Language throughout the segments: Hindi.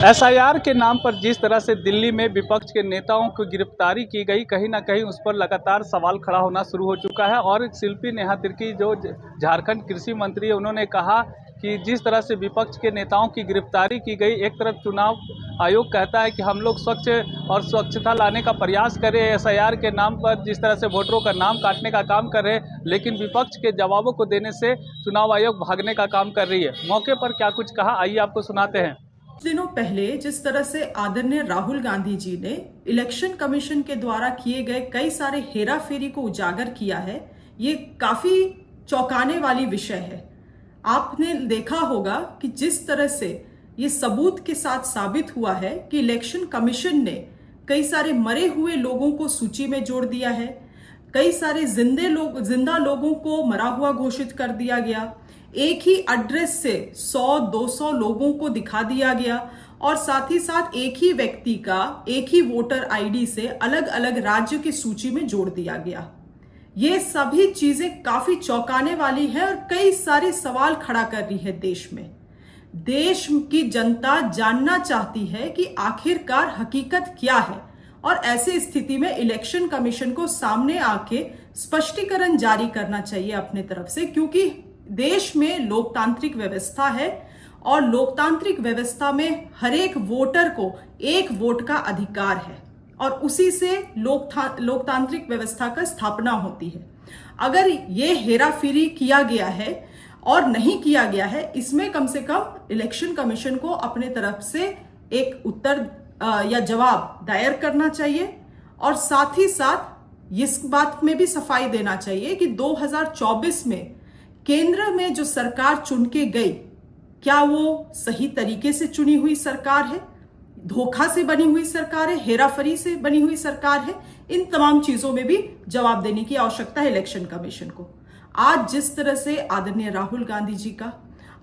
एसआईआर के नाम पर जिस तरह से दिल्ली में विपक्ष के नेताओं की गिरफ्तारी की गई, कहीं ना कहीं उस पर लगातार सवाल खड़ा होना शुरू हो चुका है। और शिल्पी नेहा तिर्की जो झारखंड कृषि मंत्री है, उन्होंने कहा कि जिस तरह से विपक्ष के नेताओं की गिरफ्तारी की गई, एक तरफ चुनाव आयोग कहता है कि हम लोग स्वच्छ और स्वच्छता लाने का प्रयास करें, एसआईआर के नाम पर जिस तरह से वोटरों का नाम काटने का काम कर रहे हैं, लेकिन विपक्ष के जवाबों को देने से चुनाव आयोग भागने का काम कर रही है। मौके पर क्या कुछ कहा, आइए आपको सुनाते हैं। दिनों पहले जिस तरह से आदरणीय राहुल गांधी जी ने इलेक्शन कमीशन के द्वारा किए गए कई सारे हेरा फेरी को उजागर किया है, ये काफी चौंकाने वाली विषय है। आपने देखा होगा कि जिस तरह से ये सबूत के साथ साबित हुआ है कि इलेक्शन कमीशन ने कई सारे मरे हुए लोगों को सूची में जोड़ दिया है, कई सारे जिंदा लोगों को मरा हुआ घोषित कर दिया गया, एक ही एड्रेस से 100-200 लोगों को दिखा दिया गया और साथ ही साथ एक ही व्यक्ति का एक ही वोटर आईडी से अलग अलग राज्य की सूची में जोड़ दिया गया। ये सभी चीजें काफी चौंकाने वाली है और कई सारे सवाल खड़ा कर रही है देश में। देश की जनता जानना चाहती है कि आखिरकार हकीकत क्या है और ऐसी स्थिति में इलेक्शन कमीशन को सामने आके स्पष्टीकरण जारी करना चाहिए अपने तरफ से, क्योंकि देश में लोकतांत्रिक व्यवस्था है और लोकतांत्रिक व्यवस्था में हर एक वोटर को एक वोट का अधिकार है और उसी से लोकतांत्रिक व्यवस्था का स्थापना होती है। अगर ये हेराफेरी किया गया है और नहीं किया गया है, इसमें कम से कम इलेक्शन कमीशन को अपने तरफ से एक उत्तर या जवाब दायर करना चाहिए और साथ ही साथ इस बात में भी सफाई देना चाहिए कि 2024 में केंद्र में जो सरकार चुन के गई, क्या वो सही तरीके से चुनी हुई सरकार है, धोखा से बनी हुई सरकार है, हेराफेरी से बनी हुई सरकार है। इन तमाम चीजों में भी जवाब देने की आवश्यकता है इलेक्शन कमीशन को। आज जिस तरह से आदरणीय राहुल गांधी जी का,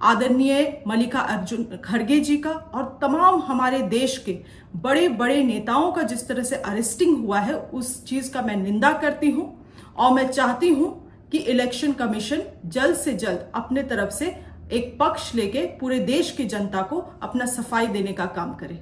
आदरणीय मल्लिकार्जुन खड़गे जी का और तमाम हमारे देश के बड़े बड़े नेताओं का जिस तरह से अरेस्टिंग हुआ है, उस चीज का मैं निंदा करती हूं और मैं चाहती हूं कि इलेक्शन कमीशन जल्द से जल्द अपने तरफ से एक पक्ष लेके पूरे देश की जनता को अपना सफाई देने का काम करे।